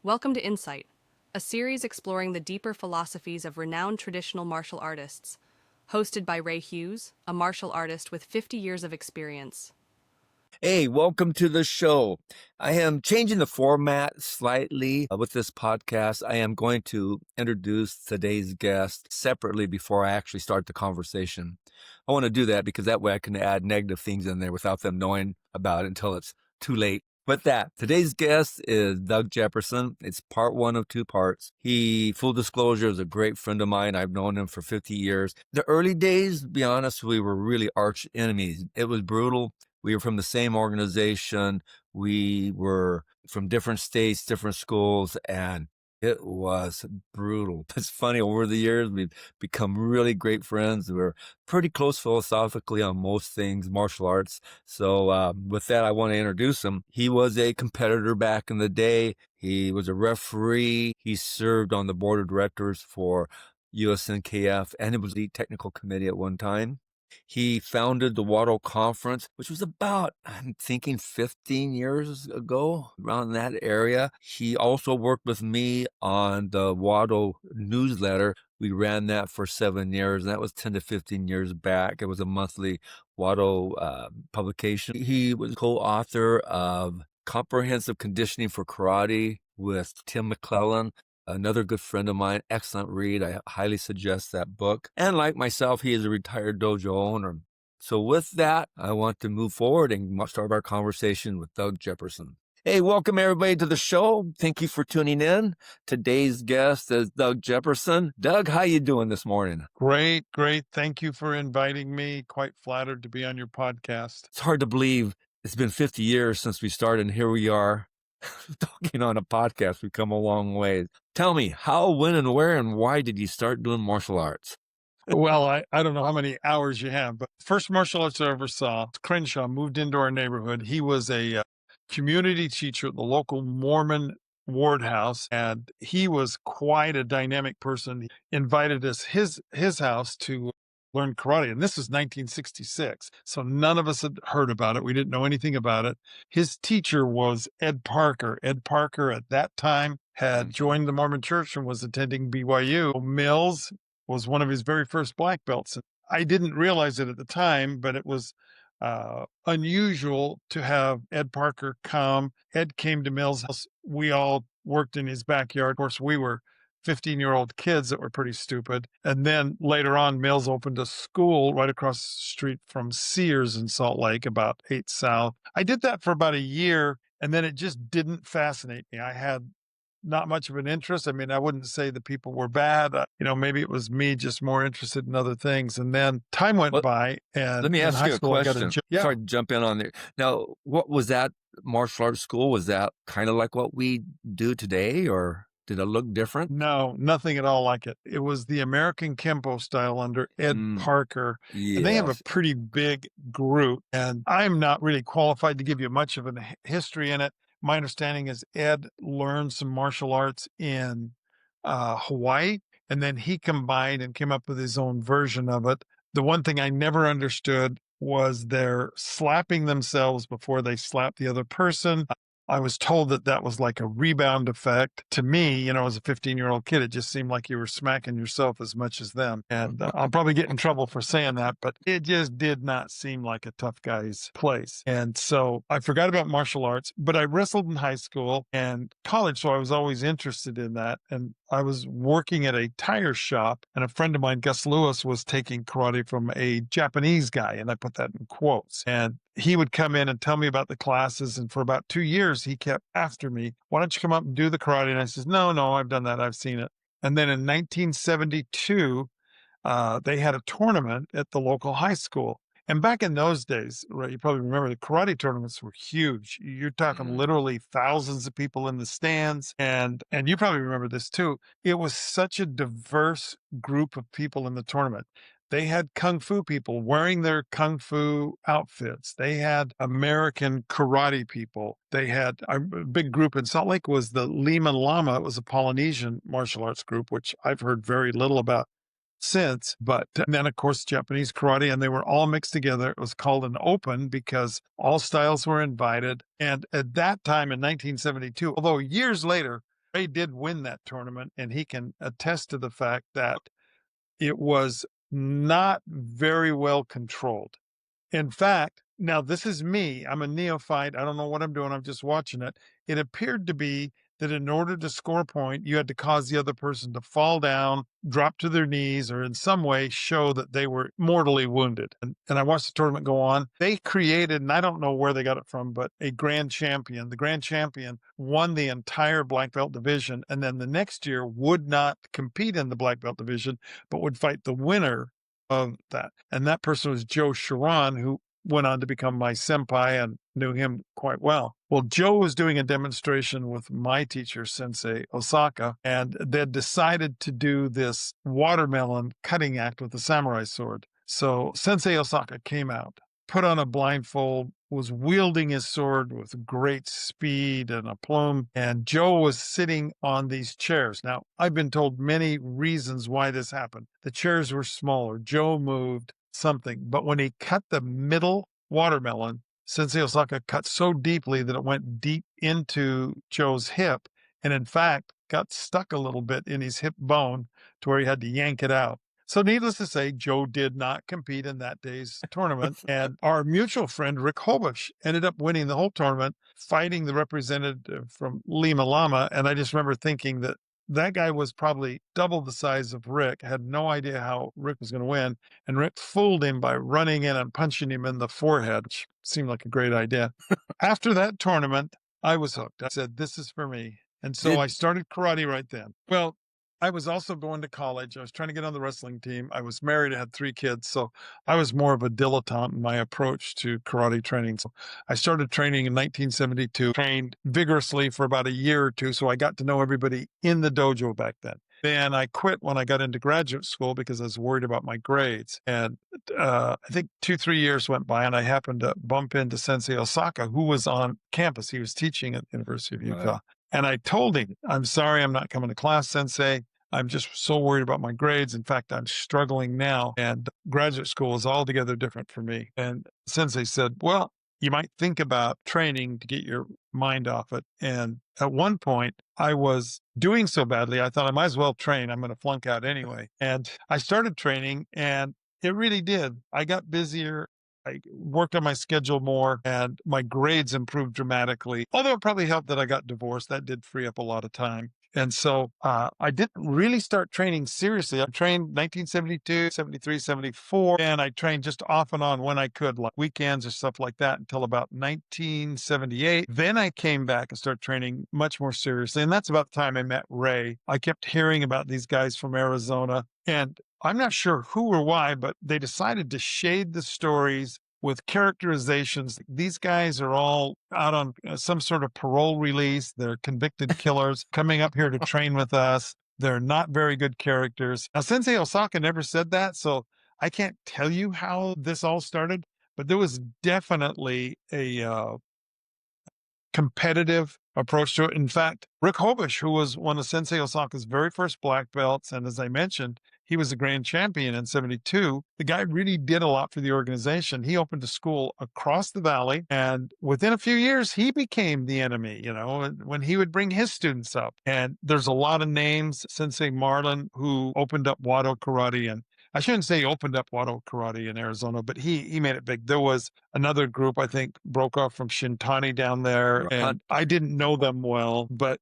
Welcome to Insight, a series exploring the deeper philosophies of renowned traditional martial artists, hosted by Ray Hughes, a martial artist with 50 years of experience. Hey, welcome to the show. I am changing the format slightly with this podcast. I am going to introduce today's guest separately before I actually start the conversation. I want to do that because that way I can add negative things in there without them knowing about it until it's too late. With that, today's guest is Doug Jepperson. It's part one of two parts. He, full disclosure, is a great friend of mine. I've known him for 50 years. The early days, to be honest, we were really arch enemies. It was brutal. We were from the same organization. We were from different states, different schools, and it was brutal. It's funny, over the years, we've become really great friends. We're pretty close philosophically on most things, martial arts. So with that, I want to introduce him. He was a competitor back in the day. He was a referee. He served on the board of directors for USNKF, and it was the technical committee at one time. He founded the Wado Conference, which was about, I'm thinking, 15 years ago, around that area. He also worked with me on the Wado newsletter. We ran that for 7 years, and that was 10 to 15 years back. It was a monthly Wado publication. He was co-author of Comprehensive Conditioning for Karate with Tim McClellan, another good friend of mine. Excellent read. I highly suggest that book. And like myself, he is a retired dojo owner. So with that, I want to move forward and start our conversation with Doug Jepperson. Hey, welcome everybody to the show. Thank you for tuning in. Today's guest is Doug Jepperson. Doug, how you doing this morning? Great. Thank you for inviting me. Quite flattered to be on your podcast. It's hard to believe it's been 50 years since we started, and here we are talking on a podcast. We've come a long way. Tell me, how, when, and where, and why did you start doing martial arts? Well, I don't know how many hours you have, but first martial arts I ever saw, Crenshaw moved into our neighborhood. He was a community teacher at the local Mormon ward house, and he was quite a dynamic person. He invited us his house to learn karate, and this was 1966, so none of us had heard about it. We didn't know anything about it. His teacher was Ed Parker. Ed Parker at that time had joined the Mormon Church and was attending BYU. Mills was one of his very first black belts. I didn't realize it at the time, but it was unusual to have Ed Parker come. Ed came to Mills' house. We all worked in his backyard. Of course, we were 15-year-old kids that were pretty stupid. And then later on, Mills opened a school right across the street from Sears in Salt Lake, about 8 South. I did that for about a year, and then it just didn't fascinate me. I had not much of an interest. I mean, I wouldn't say the people were bad. Maybe it was me just more interested in other things. And then time went by. And let me ask you a question. Yeah. Sorry to jump in on there. Now, what was that martial arts school? Was that kind of like what we do today, or did it look different? No, nothing at all like it. It was the American Kempo style under Ed Parker. Yes. And they have a pretty big group. And I'm not really qualified to give you much of a history in it. My understanding is Ed learned some martial arts in Hawaii, and then he combined and came up with his own version of it. The one thing I never understood was their slapping themselves before they slap the other person. I was told that was like a rebound effect. To me, as a 15-year-old kid, it just seemed like you were smacking yourself as much as them. And I'll probably get in trouble for saying that, but it just did not seem like a tough guy's place. And so I forgot about martial arts, but I wrestled in high school and college, so I was always interested in that. And I was working at a tire shop, and a friend of mine, Gus Lewis, was taking karate from a Japanese guy, and I put that in quotes. And he would come in and tell me about the classes. And for about 2 years, he kept after me, why don't you come up and do the karate? And I says, no, I've done that. I've seen it. And then in 1972, they had a tournament at the local high school. And back in those days, right, you probably remember the karate tournaments were huge. You're talking literally thousands of people in the stands. And you probably remember this too. It was such a diverse group of people in the tournament. They had Kung Fu people wearing their Kung Fu outfits. They had American karate people. They had a big group in Salt Lake was the Lima Lama. It was a Polynesian martial arts group, which I've heard very little about since. But then, of course, Japanese karate, and they were all mixed together. It was called an open because all styles were invited. And at that time in 1972, although years later, Ray did win that tournament, and he can attest to the fact that it was not very well controlled. In fact, now this is me. I'm a neophyte. I don't know what I'm doing. I'm just watching it. It appeared to be that in order to score a point, you had to cause the other person to fall down, drop to their knees, or in some way show that they were mortally wounded. And I watched the tournament go on. They created, and I don't know where they got it from, but a grand champion. The grand champion won the entire black belt division, and then the next year would not compete in the black belt division, but would fight the winner of that. And that person was Joe Sharon, who went on to become my senpai and knew him quite well. Well, Joe was doing a demonstration with my teacher, Sensei Osaka, and they decided to do this watermelon cutting act with the samurai sword. So Sensei Osaka came out, put on a blindfold, was wielding his sword with great speed and aplomb, and Joe was sitting on these chairs. Now, I've been told many reasons why this happened. The chairs were smaller. Joe moved something, but when he cut the middle watermelon, Sensei Osaka cut so deeply that it went deep into Joe's hip, and in fact, got stuck a little bit in his hip bone to where he had to yank it out. So needless to say, Joe did not compete in that day's tournament. And our mutual friend, Rick Hobish, ended up winning the whole tournament, fighting the representative from Lima Lama. And I just remember thinking that that guy was probably double the size of Rick, had no idea how Rick was going to win. And Rick fooled him by running in and punching him in the forehead, which seemed like a great idea. After that tournament, I was hooked. I said, this is for me. And so I started karate right then. Well, I was also going to college. I was trying to get on the wrestling team. I was married. I had 3 kids. So I was more of a dilettante in my approach to karate training. So I started training in 1972, trained vigorously for about a year or 2. So I got to know everybody in the dojo back then. Then I quit when I got into graduate school because I was worried about my grades. And I think 2-3 years went by, and I happened to bump into Sensei Osaka, who was on campus. He was teaching at the University of Utah. Right. And I told him, I'm sorry, I'm not coming to class, Sensei. I'm just so worried about my grades. In fact, I'm struggling now, and graduate school is altogether different for me. And Sensei said, well, you might think about training to get your mind off it. And at one point, I was doing so badly, I thought I might as well train. I'm going to flunk out anyway. And I started training, and it really did. I got busier. I worked on my schedule more, and my grades improved dramatically. Although it probably helped that I got divorced. That did free up a lot of time. And so I didn't really start training seriously. I trained 1972, 73, 74, and I trained just off and on when I could, like weekends or stuff like that, until about 1978. Then I came back and started training much more seriously. And that's about the time I met Ray. I kept hearing about these guys from Arizona, and I'm not sure who or why, but they decided to shade the stories with characterizations. These guys are all out on some sort of parole release. They're convicted killers coming up here to train with us. They're not very good characters. Now, Sensei Osaka never said that, so I can't tell you how this all started, but there was definitely a competitive approach to it. In fact, Rick Hobish, who was one of Sensei Osaka's very first black belts, and as I mentioned, he was a grand champion in 72. The guy really did a lot for the organization. He opened a school across the valley, and within a few years, he became the enemy, when he would bring his students up. And there's a lot of names. Sensei Marlin, who opened up Wado Karate, and I shouldn't say opened up Wado Karate in Arizona, but he made it big. There was another group, I think, broke off from Shintani down there, and I didn't know them well, but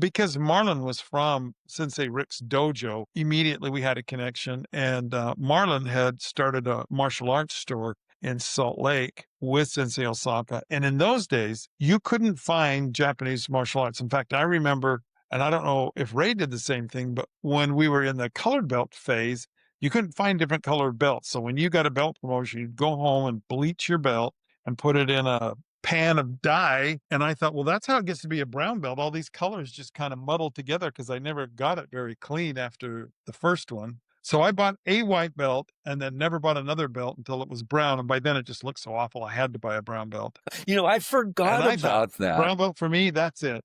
because Marlon was from Sensei Rick's dojo, immediately we had a connection. And Marlon had started a martial arts store in Salt Lake with Sensei Osaka. And in those days, you couldn't find Japanese martial arts. In fact, I remember, and I don't know if Ray did the same thing, but when we were in the colored belt phase, you couldn't find different colored belts. So when you got a belt promotion, you'd go home and bleach your belt and put it in a pan of dye. And I thought, well, that's how it gets to be a brown belt. All these colors just kind of muddled together because I never got it very clean after the first one. So I bought a white belt and then never bought another belt until it was brown. And by then it just looked so awful. I had to buy a brown belt. I forgot about that. Brown belt for me, that's it.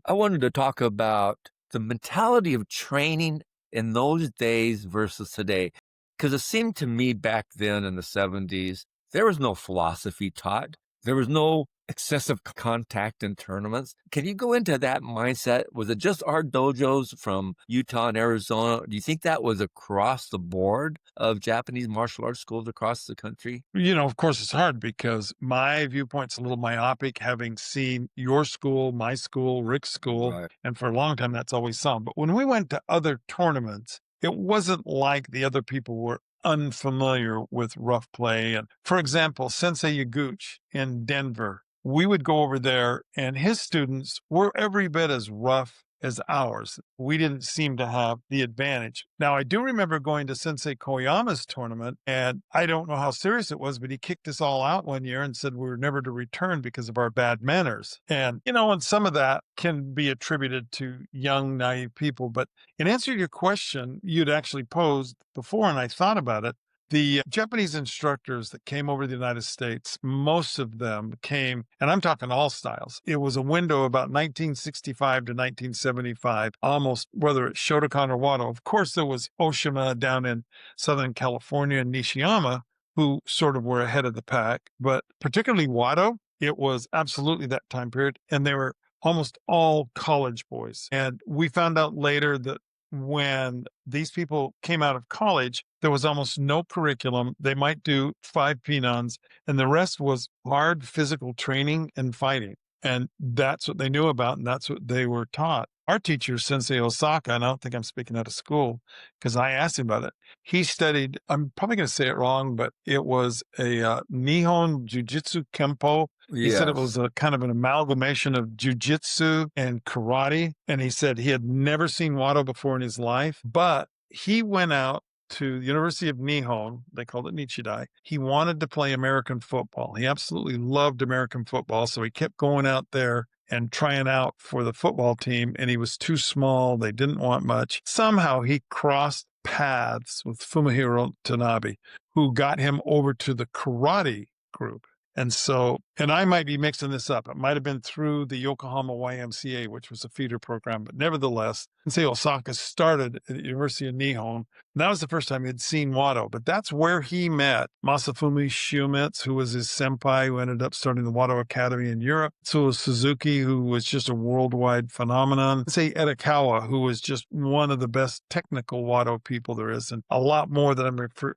I wanted to talk about the mentality of training in those days versus today. Because it seemed to me back then in the 70s, there was no philosophy taught. There was no excessive contact in tournaments. Can you go into that mindset? Was it just our dojos from Utah and Arizona? Do you think that was across the board of Japanese martial arts schools across the country? Of course, it's hard because my viewpoint's a little myopic, having seen your school, my school, Rick's school, Right. and for a long time, that's always some. But when we went to other tournaments, it wasn't like the other people were unfamiliar with rough play. And for example, Sensei Yaguchi in Denver, we would go over there, and his students were every bit as rough as ours. We didn't seem to have the advantage. Now, I do remember going to Sensei Koyama's tournament, and I don't know how serious it was, but he kicked us all out one year and said we were never to return because of our bad manners. And some of that can be attributed to young, naive people. But in answer to your question, you'd actually posed before, and I thought about it. The Japanese instructors that came over to the United States, most of them came, and I'm talking all styles. It was a window about 1965 to 1975, almost whether it's Shotokan or Wado. Of course, there was Oshima down in Southern California and Nishiyama, who sort of were ahead of the pack. But particularly Wado, it was absolutely that time period. And they were almost all college boys. And we found out later that when these people came out of college, there was almost no curriculum. They might do 5 P-nons, and the rest was hard physical training and fighting. And that's what they knew about, and that's what they were taught. Our teacher, Sensei Osaka, and I don't think I'm speaking out of school because I asked him about it. He studied, I'm probably going to say it wrong, but it was a Nihon Jujitsu Kempo. He said it was a kind of an amalgamation of jujitsu and karate. And he said he had never seen Wado before in his life, but he went out to the University of Nihon. They called it Nichidai. He wanted to play American football. He absolutely loved American football. So he kept going out there and trying out for the football team. And he was too small. They didn't want much. Somehow he crossed paths with Fumihiro Tanabe, who got him over to the karate group. And I might be mixing this up. It might have been through the Yokohama YMCA, which was a feeder program. But nevertheless, Sensei Osaka started at the University of Nihon. And that was the first time he'd seen Wado. But that's where he met Masafumi Shumetsu, who was his senpai, who ended up starting the Wado Academy in Europe. So Suzuki, who was just a worldwide phenomenon. Sensei Edakawa, who was just one of the best technical Wado people there is. And a lot more that I'm going to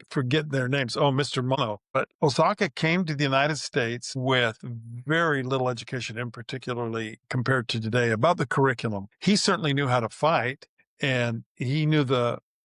forget their names. Oh, Mr. Mono. But Osaka came to the United States with very little education, in particularly compared to today, about the curriculum. He certainly knew how to fight, and he knew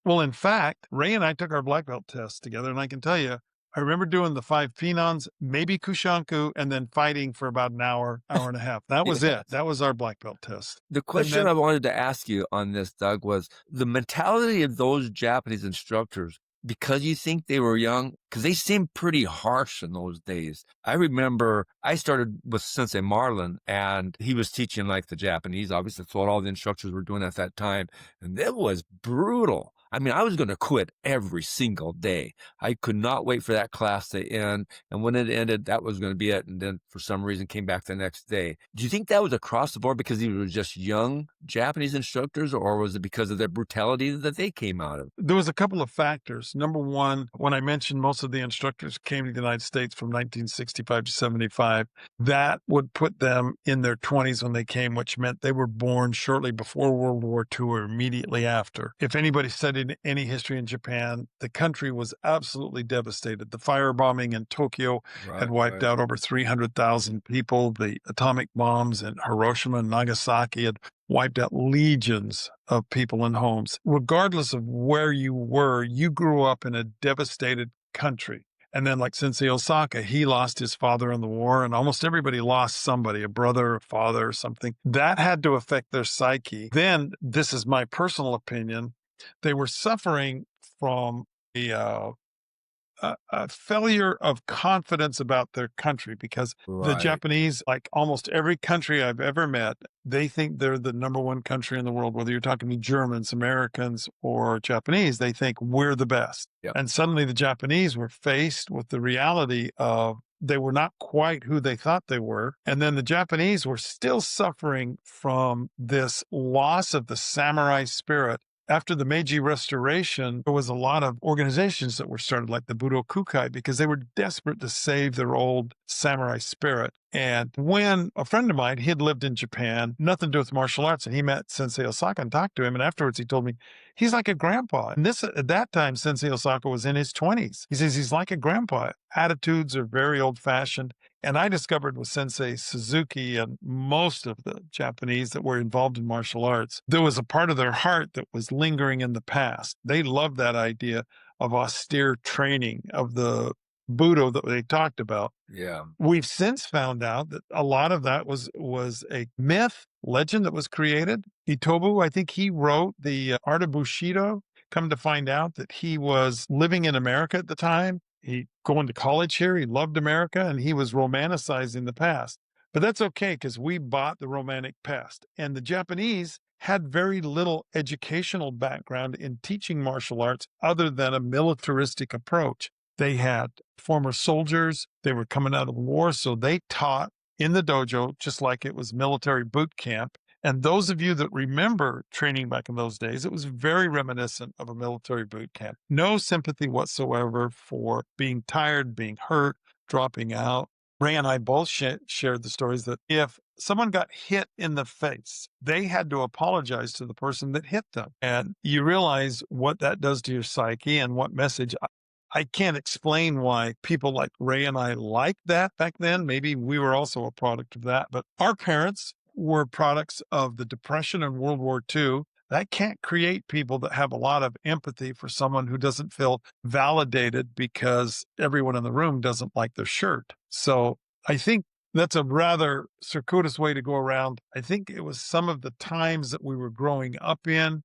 in fact, Ray and I took our black belt test together, and I can tell you, I remember doing the 5 P-nons, maybe Kushanku, and then fighting for about an hour and a half. That was it. That was our black belt test. The question I wanted to ask you on this, Doug, was the mentality of those Japanese instructors, because you think they were young, because they seemed pretty harsh in those days. I remember I started with Sensei Marlin, and he was teaching like the Japanese. Obviously, that's what all the instructors were doing at that time. And it was brutal. I mean, I was going to quit every single day. I could not wait for that class to end. And when it ended, that was going to be it. And then for some reason came back the next day. Do you think that was across the board because these were just young Japanese instructors, or was it because of the brutality that they came out of? There was a couple of factors. Number one, when I mentioned most of the instructors came to the United States from 1965 to 75, that would put them in their 20s when they came, which meant they were born shortly before World War II or immediately after. If anybody studied any history in Japan, the country was absolutely devastated. The firebombing in Tokyo had wiped out over 300,000 people. The atomic bombs in Hiroshima and Nagasaki had wiped out legions of people and homes. Regardless of where you were, you grew up in a devastated country. And then like Sensei Osaka, he lost his father in the war, and almost everybody lost somebody, a brother, a father, or something. That had to affect their psyche. Then, this is my personal opinion, they were suffering from a failure of confidence about their country, because the Japanese, like almost every country I've ever met, they think they're the number one country in the world. Whether you're talking to Germans, Americans, or Japanese, they think we're the best. Yep. And suddenly the Japanese were faced with the reality of they were not quite who they thought they were. And then the Japanese were still suffering from this loss of the samurai spirit after the Meiji Restoration, there was a lot of organizations that were started, like the Budokukai, because they were desperate to save their old samurai spirit. And when a friend of mine, he had lived in Japan, nothing to do with martial arts, and he met Sensei Osaka and talked to him. And afterwards, he told me he's like a grandpa. And this at that time, Sensei Osaka was in his 20s. He says he's like a grandpa. Attitudes are very old fashioned. And I discovered with Sensei Suzuki and most of the Japanese that were involved in martial arts, there was a part of their heart that was lingering in the past. They loved that idea of austere training, of the Budo that they talked about. Yeah. We've since found out that a lot of that was a myth, legend that was created. Itobu, I think he wrote the Art of Bushido. Come to find out that he was living in America at the time. He going to college here. He loved America and he was romanticizing the past. But that's okay because we bought the romantic past. And the Japanese had very little educational background in teaching martial arts other than a militaristic approach. They had former soldiers. They were coming out of the war. So they taught in the dojo, just like it was military boot camp. And those of you that remember training back in those days, it was very reminiscent of a military boot camp. No sympathy whatsoever for being tired, being hurt, dropping out. Ray and I both shared the stories that if someone got hit in the face, they had to apologize to the person that hit them. And you realize what that does to your psyche and what message. I can't explain why people like Ray and I liked that back then. Maybe we were also a product of that, but our parents were products of the Depression and World War II. That can't create people that have a lot of empathy for someone who doesn't feel validated because everyone in the room doesn't like their shirt. So I think that's a rather circuitous way to go around. I think it was some of the times that we were growing up in.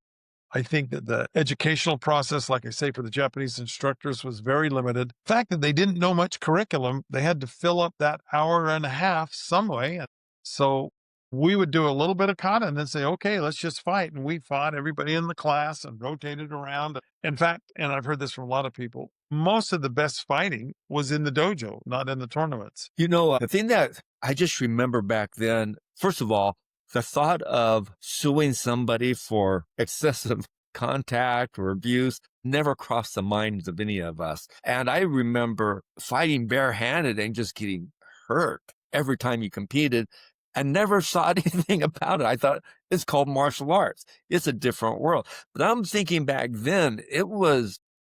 I think that the educational process, like I say, for the Japanese instructors was very limited. The fact that they didn't know much curriculum, they had to fill up that hour and a half some way. And so we would do a little bit of kata and then say, okay, let's just fight. And we fought everybody in the class and rotated around. In fact, and I've heard this from a lot of people, most of the best fighting was in the dojo, not in the tournaments. The thing that I just remember back then, first of all, the thought of suing somebody for excessive contact or abuse never crossed the minds of any of us. And I remember fighting barehanded and just getting hurt every time you competed and never saw anything about it. I thought it's called martial arts. It's a different world. But I'm thinking back then,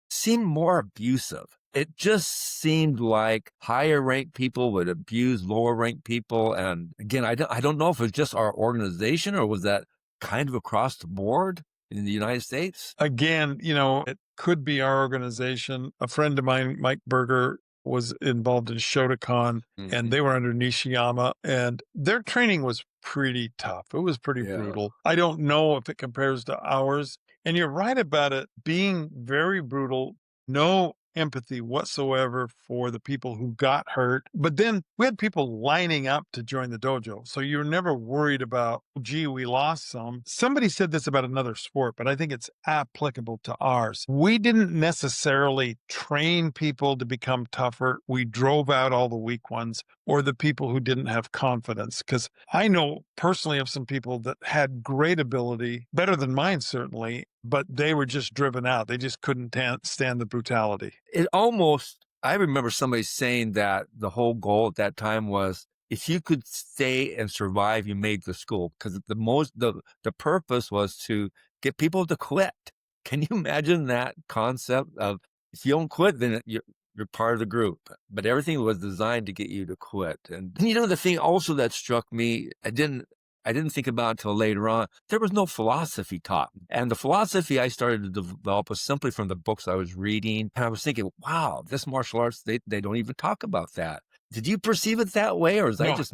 seemed more abusive. It just seemed like higher ranked people would abuse lower ranked people. And again, I don't know if it was just our organization or was that kind of across the board in the United States? Again, it could be our organization. A friend of mine, Mike Berger, was involved in Shotokan and they were under Nishiyama and their training was pretty tough. It was pretty brutal. I don't know if it compares to ours. And you're right about it being very brutal. No empathy whatsoever for the people who got hurt. But then we had people lining up to join the dojo. So you're never worried about, gee, we lost some. Somebody said this about another sport, but I think it's applicable to ours. We didn't necessarily train people to become tougher. We drove out all the weak ones or the people who didn't have confidence. Because I know personally of some people that had great ability, better than mine certainly, but they were just driven out. They just couldn't stand the brutality. I remember somebody saying that the whole goal at that time was if you could stay and survive, you made the school because the purpose was to get people to quit. Can you imagine that concept of if you don't quit, then you're part of the group, but everything was designed to get you to quit. And the thing also that struck me, I didn't think about until later on. There was no philosophy taught. And the philosophy I started to develop was simply from the books I was reading. And I was thinking, wow, this martial arts, they don't even talk about that. Did you perceive it that way? Or is that just...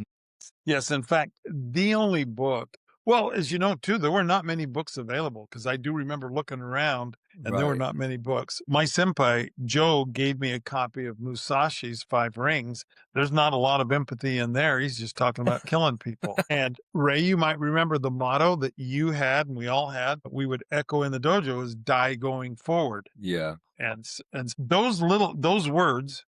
Yes, in fact, the only book, well, as you know, too, there were not many books available because I do remember looking around and there were not many books. My senpai, Joe, gave me a copy of Musashi's Five Rings. There's not a lot of empathy in there. He's just talking about killing people. And Ray, you might remember the motto that you had and we all had, but we would echo in the dojo is die going forward. Yeah. And those words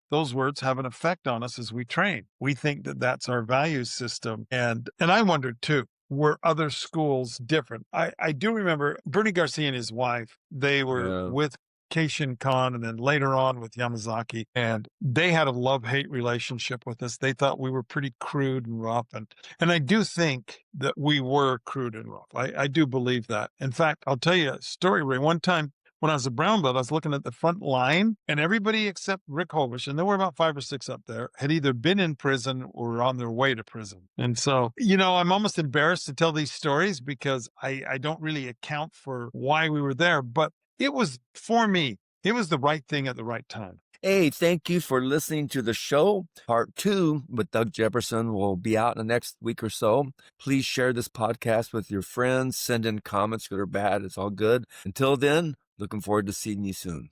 have an effect on us as we train. We think that that's our value system. And I wondered too, were other schools different? I do remember Bernie Garcia and his wife, they were Yeah. with Keishin Khan and then later on with Yamazaki, and they had a love-hate relationship with us. They thought we were pretty crude and rough, and I do think that we were crude and rough. I do believe that. In fact, I'll tell you a story, Ray. One time when I was a brown belt, I was looking at the front line, and everybody except Rick Hovish, and there were about 5 or 6 up there, had either been in prison or were on their way to prison. And so, I'm almost embarrassed to tell these stories because I don't really account for why we were there, but it was, for me, it was the right thing at the right time. Hey, thank you for listening to the show. Part 2 with Doug Jepperson will be out in the next week or so. Please share this podcast with your friends. Send in comments, good or bad. It's all good. Until then, looking forward to seeing you soon.